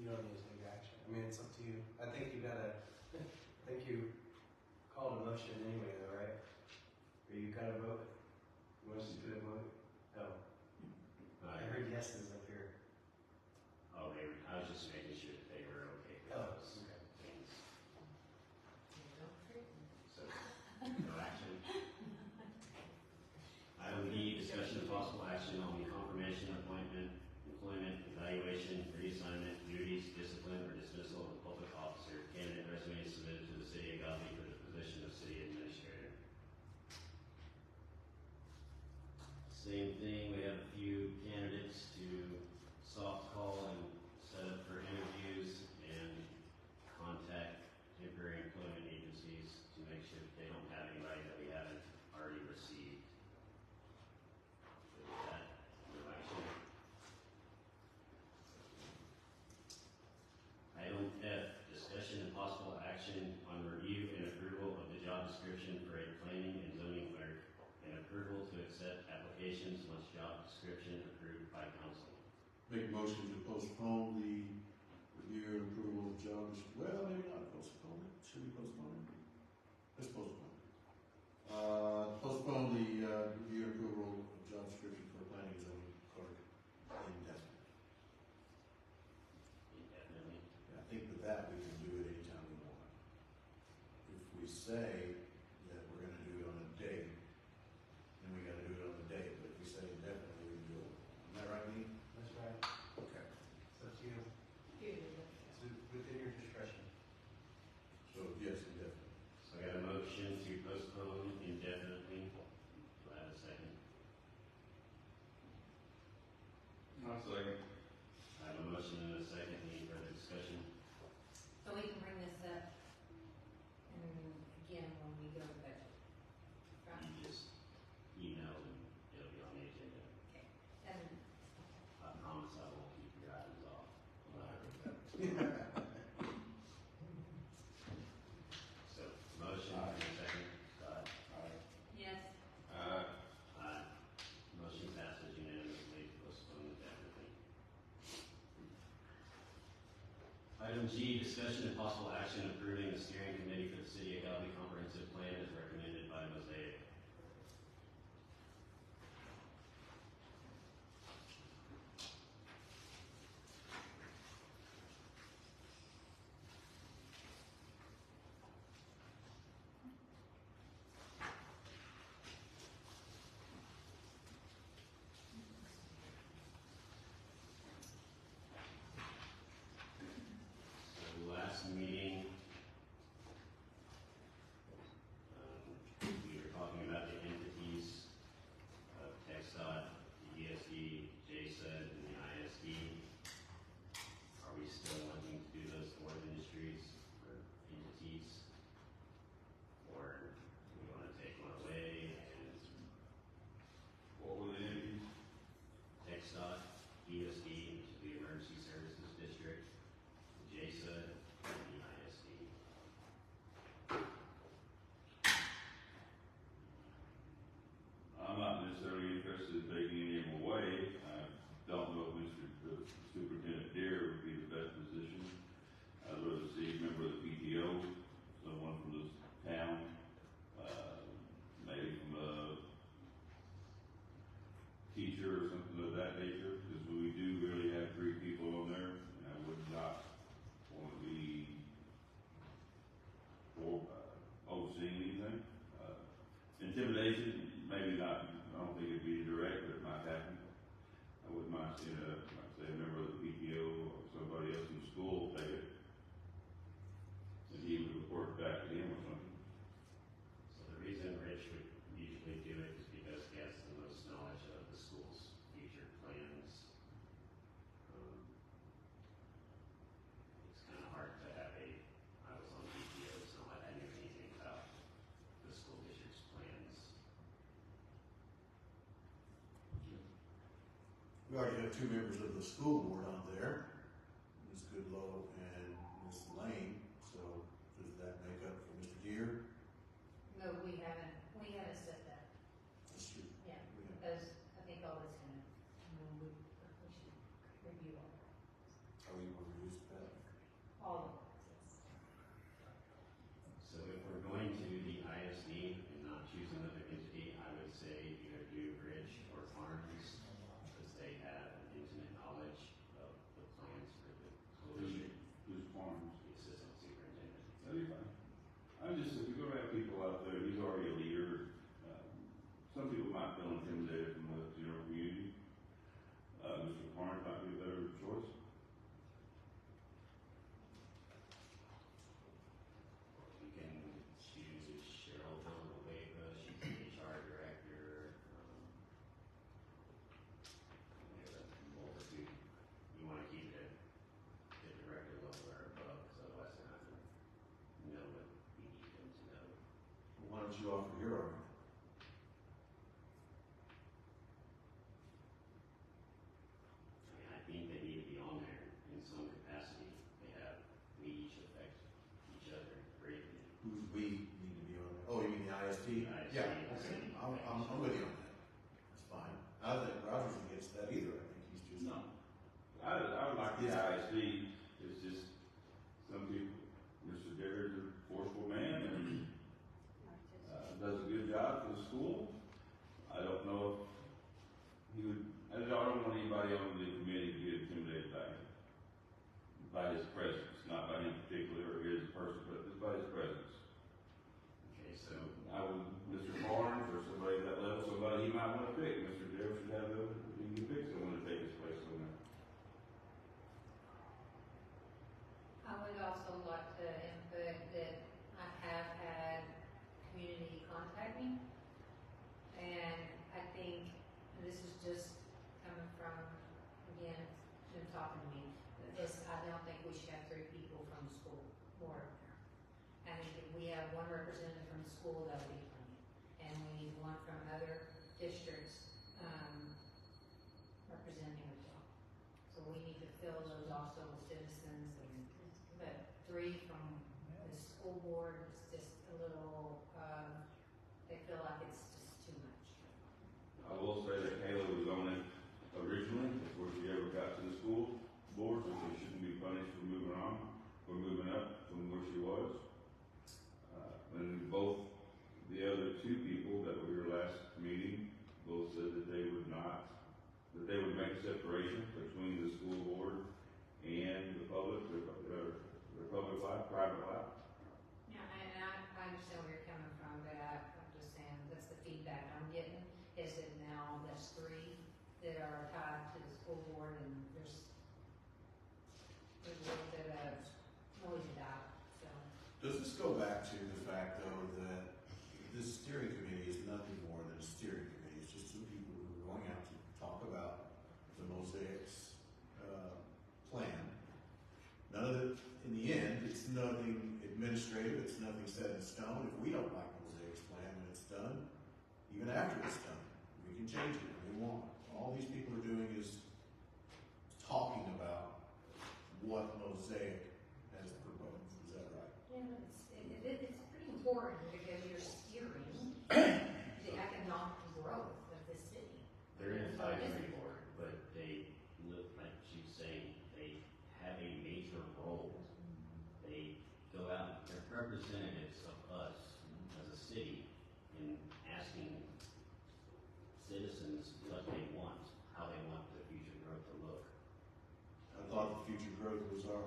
You don't need to take action. I mean, it's up to you. I think you gotta, I think you called a motion anyway though, right? Or you gotta vote? You want us to do a vote? No. I heard yeses up here. Oh, I was just making sure that they were okay with those things. So, no action. Item B, discussion of possible action on the confirmation, appointment, employment, evaluation, reassignment, duties, discipline, or dismissal of a public officer. Candidate resume submitted to the City of Godley for the position of City Administrator. Same thing, we have a few candidates to soft call and set up for interviews and contact temporary employment agencies to make sure that they don't have anybody that we haven't already received. With that, no action. Item F, discussion and possible action on review and approval of the job description for a planning and zoning clerk and approval to accept applications once job description approved by council. Make a motion to postpone the review and approval of jobs. Well, maybe not postpone it. Should we postpone it? Let's postpone it. Postpone the review and approval of job description for planning and zoning clerk indefinitely. Indefinitely. I think with that we can do it anytime we want. If we say that we're going to do it on a date, then we got to do it on the date. But if we say indefinitely, we can do it. Isn't that right, Lee? That's right. Okay. It's up to you. It's within your discretion. So yes, indefinitely. So I got a motion to postpone indefinitely. Do I have a second? I'll second. I have a motion and a second. Any further discussion? So we can bring this up and again when we go to budget. Right? You just email and it'll be on the agenda. Okay. And I promise I won't keep your items off. So, motion and a second. Scott? yes, Aye. Motion passes unanimously to postpone indefinitely. Item G, discussion and possible action approving the steering committee for the City of Godley Comprehensive Plan as recommended by Mosaic. Last meeting, we were talking about the entities of TxDOT, the ESD, JSUD, and the ISD. Are we still wanting to do those four industries or entities? Or do we want to take one away and What were the entities? TxDOT, ESD, which is the Emergency Services District, JSUD, and the ISD. I'm not necessarily interested in taking any of them away. I don't know if Mr. Superintendent Deere would be the best position. I'd rather see a member of the PTO, someone from this town, maybe from a teacher or something of that nature, because we do really have 3 people on there, and I would not want to be overseeing anything. Intimidation, maybe not. I don't think it'd be direct, but it might happen. I wouldn't mind seeing a member of the PTO or somebody else in the school take it, and he would report back to him or something. So the reason Rich would usually do it is because he has the most knowledge of the school's future plans. It's kind of hard to have I was on PTO, it's not like I knew anything about the school district's plans. We already have 2 members of the school board on there, Ms. Goodlow and Ms. Lane. So does that make up for Mr. Deere? no, we haven't set that. That's true. Yeah, We have- because I think all this we should review all that. Oh, you want to reduce that? don't you offer your argument? I think they need to be on there in some capacity. We each affect each other greatly. Who's we need to be on there? Oh, you mean the ISD? ISD, Yeah, the okay, city. I'm with you on that. That's fine. I don't think Roger's against that either. I think he's just. No. I would like the ISD, it's just, some people, Mr. Garrett's a forceful man and, does a good job for the school. I don't know if he would, I don't want anybody on the committee to get intimidated by his presence, not by him particularly or his person, but just by his presence. Okay, so I would, Mr. Barnes or somebody at that level, somebody he might want to pick, Mr. Dale should have he can pick someone to take his place on there. I would also like to input that I have had community contact me, and I think, and this is just coming from, again, them talking to me, that this, I don't think we should have 3 people from the school board there. I think if we have 1 representative from the school, that'll be plenty, and we need 1 from other districts, representing as well. So we need to fill those also with citizens, and, but 3 from the school board is just a little, they feel like it's just too much. I will say that Kayla was on it originally, before she ever got to the school board, so she shouldn't be punished for moving on, or moving up from where she was. And both the other 2 people that were here last meeting, both said that they would not, that they would make a separation between the school board and the public, their public life, private life. Yeah, and I understand where you're coming from, but I'm just saying, that's the feedback I'm getting, is that now there's 3 that are tied to the school board, and there's a little bit of noise about it, so. Does this go back to the fact, though, that this steering committee is nothing more than a steering committee? It's just 2 people who are going out to talk about the Mosaics plan. None of it, in the end, it's nothing administrative, it's nothing set in stone. If we don't like Mosaic's plan when it's done, even after it's done, we can change it if we want. All these people are doing is talking about what Mosaic has proposed. Is that right? Yeah, it's pretty important, because you're steering the economic growth of the city. they're in So it is advisory important. board, but they look, like she was saying, they have a major role. They go out, they're representatives of us as a city in asking citizens what they want, how they want the future growth to look. I thought the future growth was I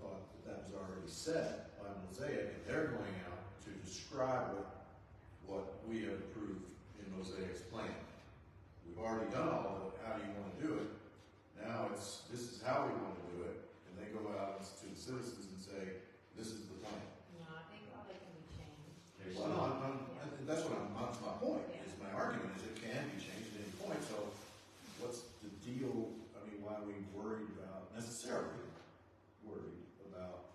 thought that was already set by Mosaic, and they're going out to describe what we have approved in Mosaic's plan. We've already done all of it. How do you want to do it? Now this is how we want to do it, and they go out to the citizens and say, this is the plan. No, I think all that can be changed. There's Well, no, that's what that's my point. Yeah. Is my argument is it can be changed at any point. So, what's the deal? I mean, why are we necessarily worried about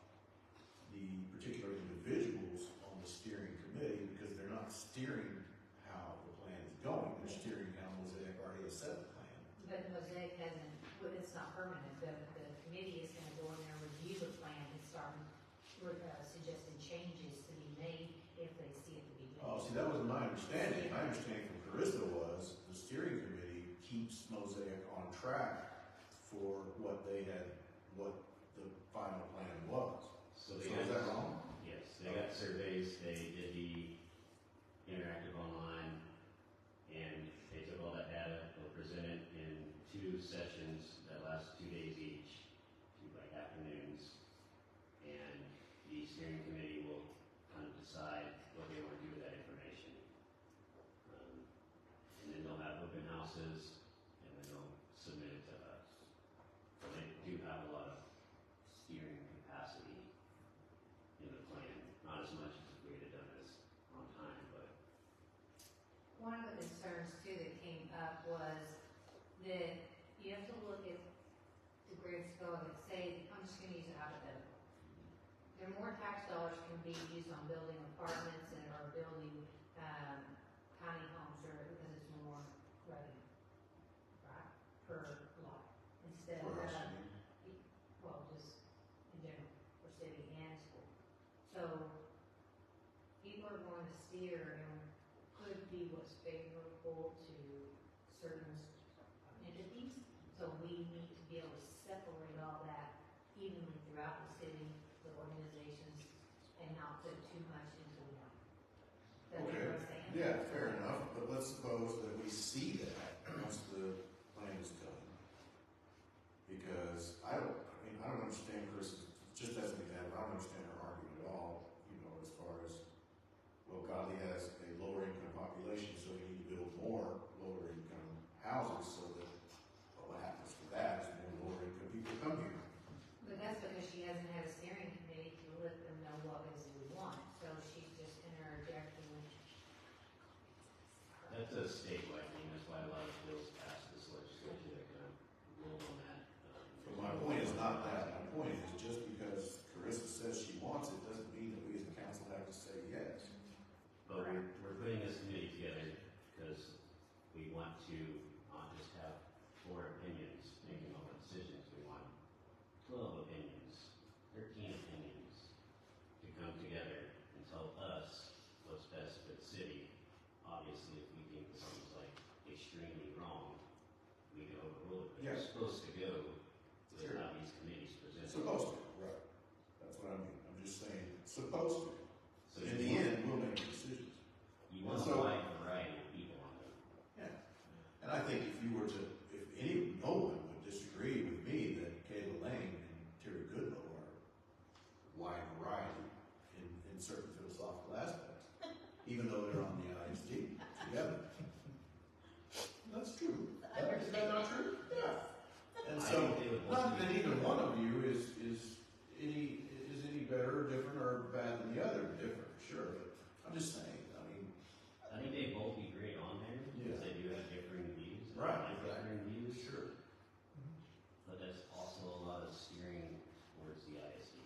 the particular individuals on the steering committee, because they're not steering how the plan is going. They're steering how Mosaic already has set the plan. But Mosaic hasn't, well, it's not permanent, the committee is gonna go in there, review the plan, and start suggesting changes to be made if they see it to be made. Oh, see, that wasn't my understanding. My understanding from Carissa was the steering committee keeps Mosaic on track for what the final plan was. So So they is that wrong? Yes, they got surveys, they did the interactive online, and they took all that data, they'll present it in 2 sessions that last 2 days each, 2 like afternoons, and the steering committee will kind of decide what they want to do with that information. And then they'll have open houses, and then they'll submit it to us. So they do have a lot of steering capacity in the plan, not as much as if we had done this on time, but One of the concerns too that came up was that you have to look at the grand scale of it. Say, I'm just gonna use a hypothetical. There are more tax dollars can be used on building apartments and or building tiny homes are, because it's more revenue, right, per lot, instead of, For us, well, just in general, for city and school. So, people are going to steer and could be what's favorable to certain entities. So we need to be able to separate all that evenly throughout the city, the organizations, and not put too much into one. Does that make Okay. what I'm saying? Yeah, fair enough, but let's suppose that we see that once the plan is done. Because I don't understand Chris's, just as an example, I don't understand her argument at all, as far as, well, Godley has a lower income population, so we need to build more lower income houses so that, well, what happens to that is more lower income people come here. But that's because she hasn't had a steering committee to let them know what it is we want, so she's just interjecting. That's a statewide thing, that's why a lot of bills pass this legislature that kind of rule on that. But my point is not that, my point is just because Carissa says she wants it, doesn't mean that we as a council have to say yes. But we're putting this committee together because we want to not just have 4 opinions making all the decisions. We want 12 opinions, 13 opinions to come together and tell us what's best for the city. Obviously, if we think something's like extremely wrong, we can overrule it. But Yeah. We're supposed to go with Sure. how these committees present. Supposed to, right. That's what I mean. I'm just saying, supposed to. So In the end, we'll make decisions. you want a So- wide variety of people on them. Yeah. And I think if no one would disagree with me that Kayla Lane and Terry Goodlow are wide variety in certain philosophical aspects, even though they're on the ISD together. That's true. Is that not true? Yeah. And I so, think they would not want that to- either one of you is any better, different, or bad than the other, different, sure, but I'm just saying, I think they both be great on there because Yeah. they do have differing views. and Right, I like differing views, sure. but that's also a lot of steering towards the ISD.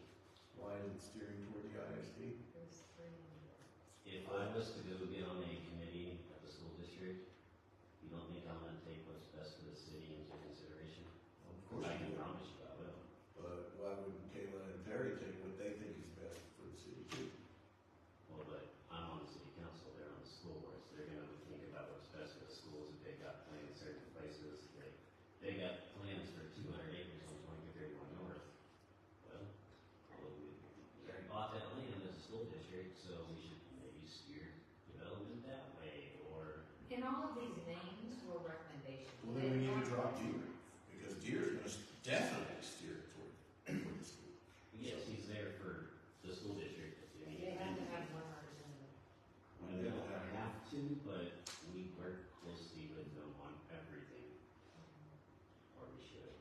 Why is it steering toward the ISD? There's 3. If I was to go get on a committee at the school district, you don't think I'm gonna take what's best for the city into consideration? Of course I you can do. promise you I will. But why wouldn't Kayla and Terry take what they think is best for the city too? Well, but I'm on the city council, they're on the school board, so they're gonna think about what's best for the schools. If they've got plans certain places, they got plans for 200 acres on 2031 North. Well, we already bought that land as a school district, so we should maybe steer development that way, or, And all of these names were recommendations. Well, then we need to drop Deer, because Deer is gonna definitely steer toward the school. yes, he's there for the school district. I mean, They have to have one representative. We don't have to, but we work closely with them on everything, or we should.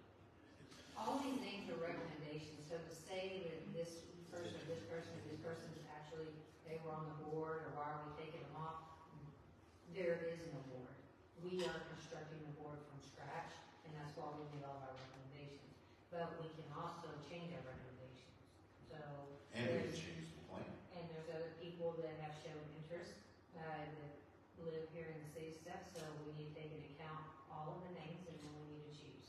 All these names are recommendations, so to say that this person, is actually, they were on the board, or why are we taking them off? There is no board. We are constructing the board from scratch, and that's why we made all of our recommendations. But we can also change our recommendations, so. And we can there's- change the plan. And there's other people that have shown interest, that live here in the city stuff, so we need to take into account all of the names, and then we need to choose.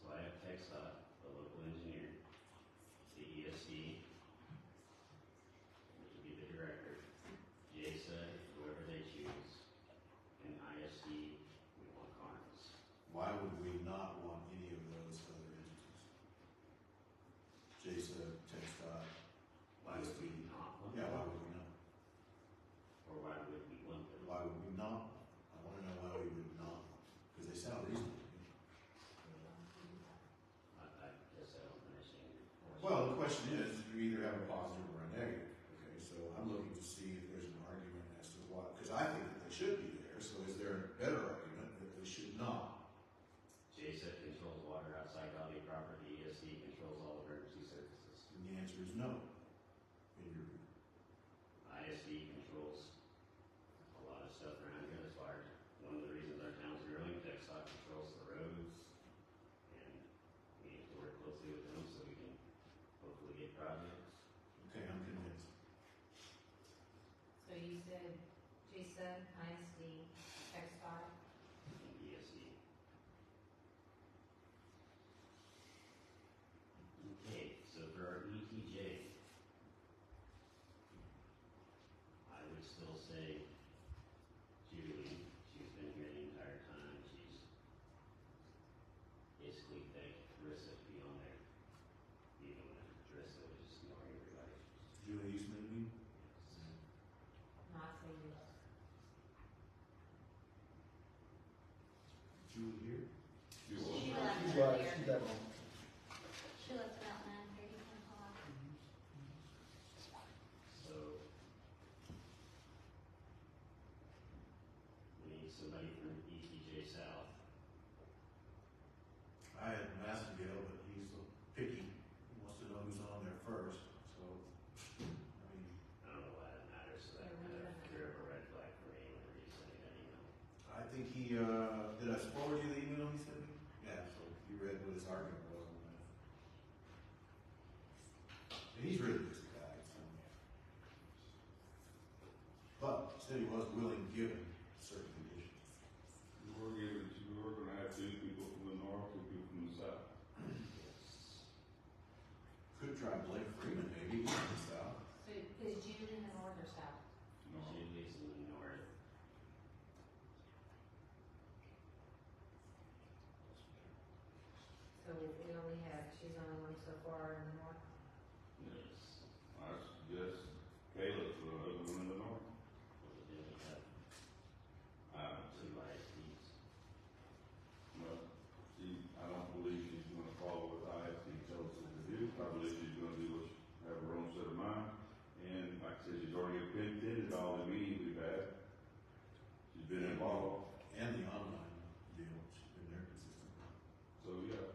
So I have TechStot, the local engineer, the ESD, which would be the director, JSA, whoever they choose, and ISD, we want Carnes. Why would we not want any of those other entities? Jason, TechStot, Why would we ISD. not want Yeah, why them? would we not? Or why would we want them? Why would we not? I wanna know why we would not, because they sound reasonable to me. I guess I don't understand your question. Well, the question is, you either have a positive or a negative, okay, so I'm looking to see if there's an argument as to why, because I think that they should be there, so is there a better argument that they should not? JSA controls water outside Godley property, ESD controls all emergency services. And the answer is no, in your view. ISD controls a lot of stuff around here as far as one of the reasons our town's growing. TechStot controls the roads Teresa, ISD, X5. ESE. Okay, so for our ETJ, I would still say Julie. She's been here the entire time. She's basically begged Carissa to be on there, even when Carissa was just ignoring everybody. Julie Eastman, you mean? Not say yes. Julie here? You will. She left She's earlier. she's at home. She left about 9:30, 10 o'clock. So we need somebody from ETJ South. I had Massengale, but he's picky. He wants to know who's on there first, so, I mean, I don't know why that matters, so that kind of threw up a red flag for me whenever you sent me that email. I think he, did I forward you the email he sent me? Yeah, so you read what his argument was on that. And he's really just a guy, so. But, he said he was willing, given certain conditions. You were gonna have 2 people from the north, 2 people from the south. Could try Blake Freeman, maybe, he's in the south. So is June in the north or south? No. Julie's in the north. So we only have, she's the only one so far in the north. Yes. I suggest Caleb's the other one in the north. Then we have two ISPs. Well, I don't believe she's gonna follow what ISD tells her to do. I believe she's gonna do what have her own set of mind. And like I said, she's already attended all the meetings we've had. She's been involved. And the online deal, she's been there consistently. So, yeah.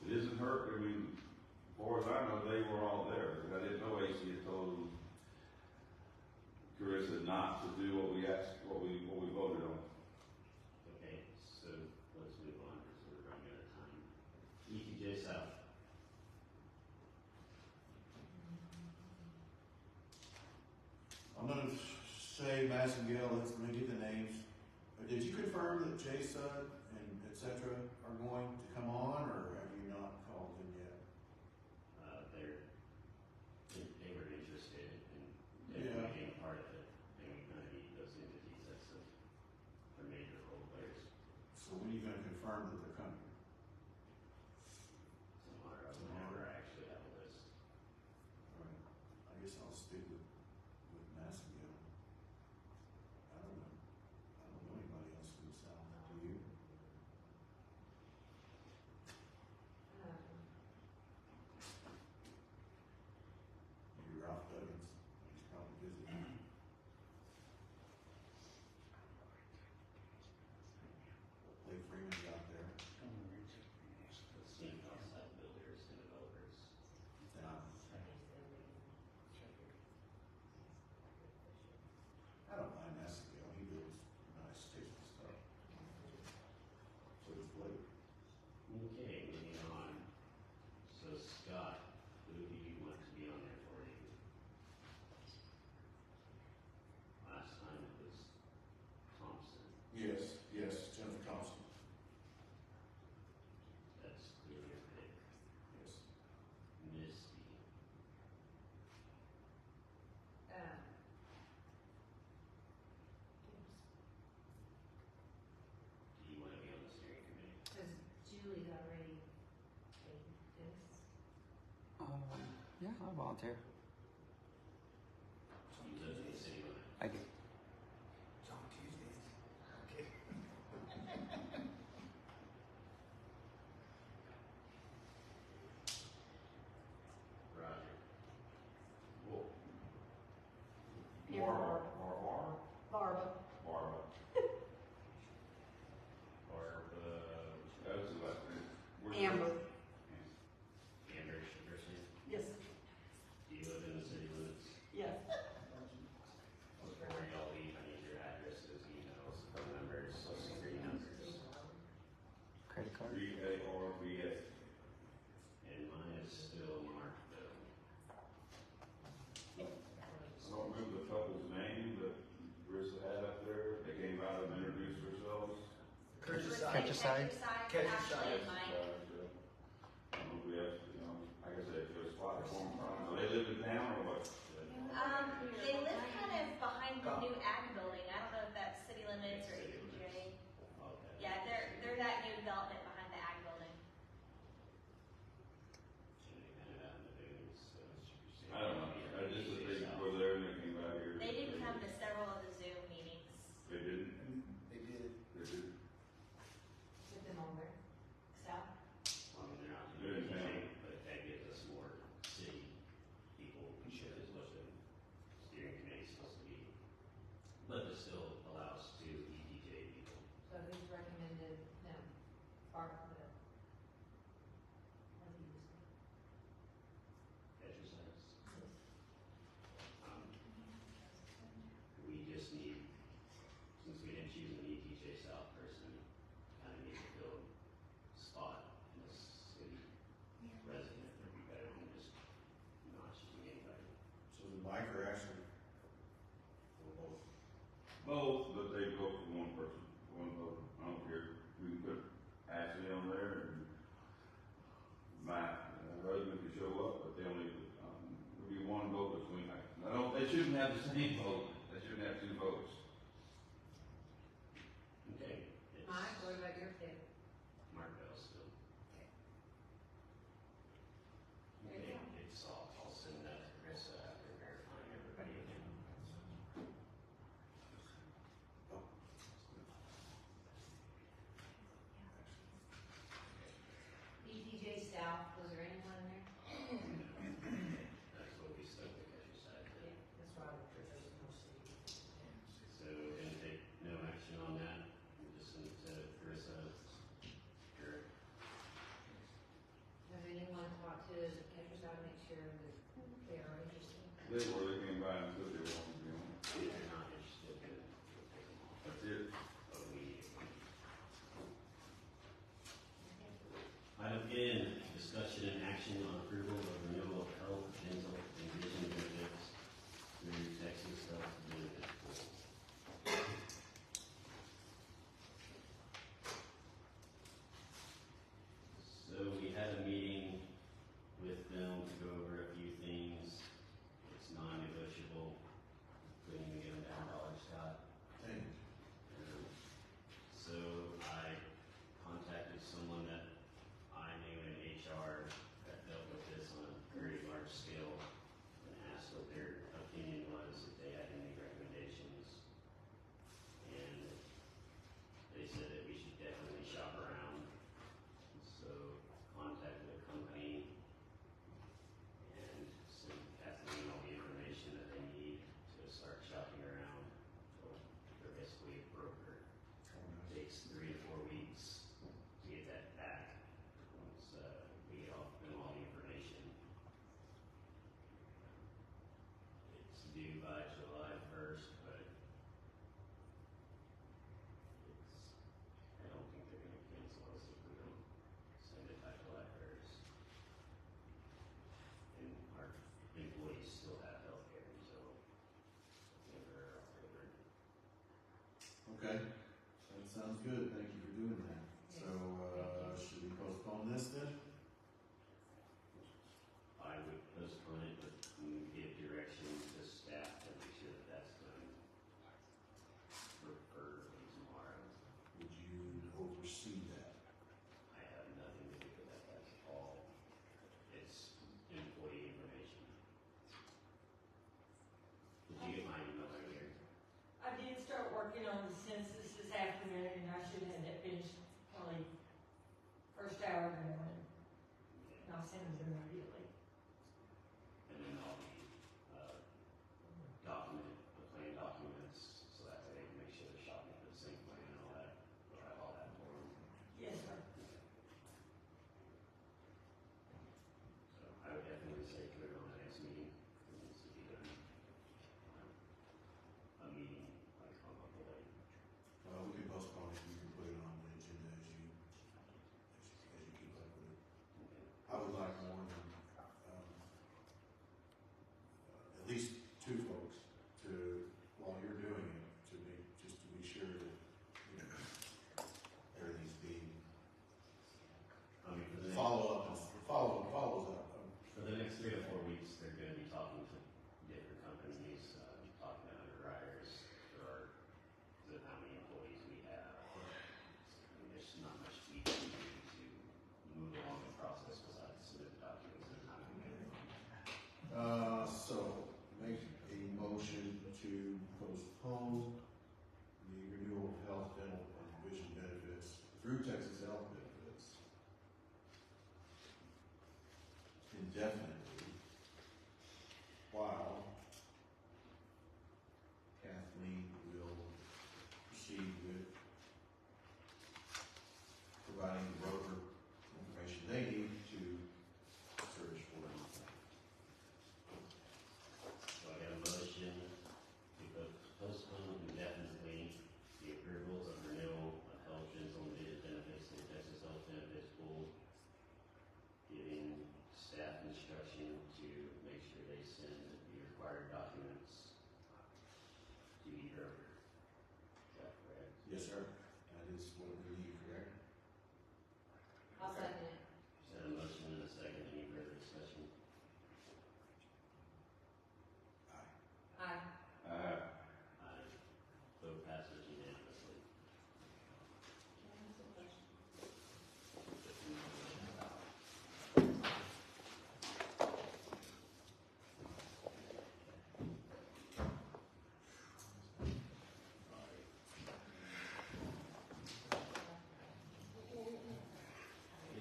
It isn't her, I mean, as far as I know, they were all there, because I didn't know AC had told Carissa not to do what we asked, what we voted on. Okay, so let's move on because we're running out of time. ETJ South. I'm gonna say Massengale, let me get the names. Did you confirm that Jason and et cetera are going to come on, or have you not called them yet? They were interested in Yeah. being a part of it, and we kind of need those entities as the major role players. So when are you gonna confirm that they're coming? Tomorrow, whenever I actually have a list. All right, I guess I'll stick with Massengale. I don't know anybody else from the south, do you? Maybe Ralph Duggins, he's probably busy. Blake Freeman's out there. Let's see outside builders and developers. I don't mind Massengale, he builds nice, tasty stuff. So does Blake. Okay, moving on. So Scott, who do you want to be on there for you? Last time it was Thompson. Yes, Jennifer Thompson, That's clearly a pick. yes. Misty. Do you want to be on the steering committee? Because Julie's already paid this. Yeah, I'll volunteer. You live in the city limits. I do. Roger. Well, Yeah. Barbara. Barba. Barbara. That's the last name. Where's Amber. Amber, your first name? Yes. Do you Catch a side. Catch a Yes, side. Actually, Mike. I don't know if we have, like I said, if there's a spot for them, do they live in town or what? They live kind of behind the new ag building. I don't know if that's city limits or APJ. Okay. Yeah, they're that new development behind the ag building. And they kind of out in the dunes, so. I don't know, I just, they were there and they came back here. They didn't come to several of the Zoom meetings. They didn't? They did. They did. Put them on where? South? I mean, they're not They're in doing town. anything, but that gives us more city people, which is what the steering committee is supposed to be. But it still allows two EDJ people. So who's recommended them? Bartlett. What do you say? Exercise. We just need, since we didn't choose an ETJ South person, kind of need to fill a spot in the city resident. It'd be better than just not choosing anybody. So the Mike or Ashley? Or both? Both, but they vote for one person, one vote. I don't care. We can put Ashley on there and Matt, husband can show up, but they only, would be one vote between, they shouldn't have the same vote. They shouldn't have two votes. Okay. It's Mike, what about your pick? Mark Bell still. Okay. Okay, it's I'll send that to Chris after verifying everybody again. ETJ South, was there anyone there? That's what we stuck with exercise. Yeah, that's why I would put those in the city. So we're gonna take no action on that, we're just gonna send it to Carissa. Sure. Has anyone talked to the catchers out to make sure that they are interested? They were, they came by and said they wanted to be on. If they're not interested, then we'll take them off. That's it. But we need one. Item N, discussion and action on approval of renewal of health, dental, and vision benefits through Texas Health Benefit Pool. So we had a meeting with them to go over a few things. It's non-negotiable, couldn't even get them down $, Scott. Hey, So I contacted someone that I knew in HR that dealt with this on a very large scale and asked what their opinion was, if they had any recommendations. And they said that we should definitely shop around. So contacted a company and sent Kathleen all the information that they need to start shopping around. So they're basically a broker. Takes 3 to 4 weeks to get that back once we get them all the information. It's due by July 1st, but I don't think they're gonna cancel us if we don't send it by July 1st. And our employees still have health care until September or October. okay, that sounds good, thank you for doing that. So, should we postpone this then? I would postpone it, but give direction to staff to make sure that that's done preferably tomorrow. Would you oversee that? I have nothing to do with that, that's all, it's employee information. Did you get my email earlier? I did start working on the census this afternoon, and I should have it finished probably first hour of the morning, and I'll send it immediately. And then all the plan documents, so that way they can make sure they're shopping for the same plan and all that, we'll have all that for them. Yes, sir. So I would definitely say put it on the next meeting, it needs to be done. A meeting, like on Monday. We can postpone it, you can put it on the agenda as you keep up with So, make a motion to postpone the renewal of health, dental, and vision benefits through Texas Health Benefits indefinitely, while Kathleen will proceed with providing the broker information they need to search for anything. So I got a motion to postpone indefinitely the approval of renewal of health, dental, and vision benefits in Texas Health Benefits Pool, giving staff instruction to make sure they send the required documents to the broker. Is that correct? Yes, sir. That is what we need, correct? I'll second it. Is that a motion and a second? Any further discussion? Aye. Aye. Vote passes unanimously.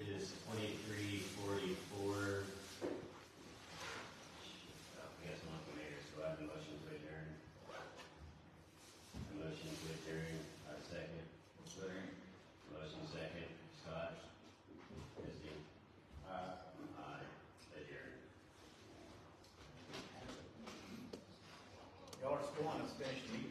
It is 23:44. I guess I'm not the mayor, so I have a motion to adjourn. A motion to adjourn, second. Second. Motion second, Scott. Christie. Aye. Adjourn. Y'all are still on a special meeting.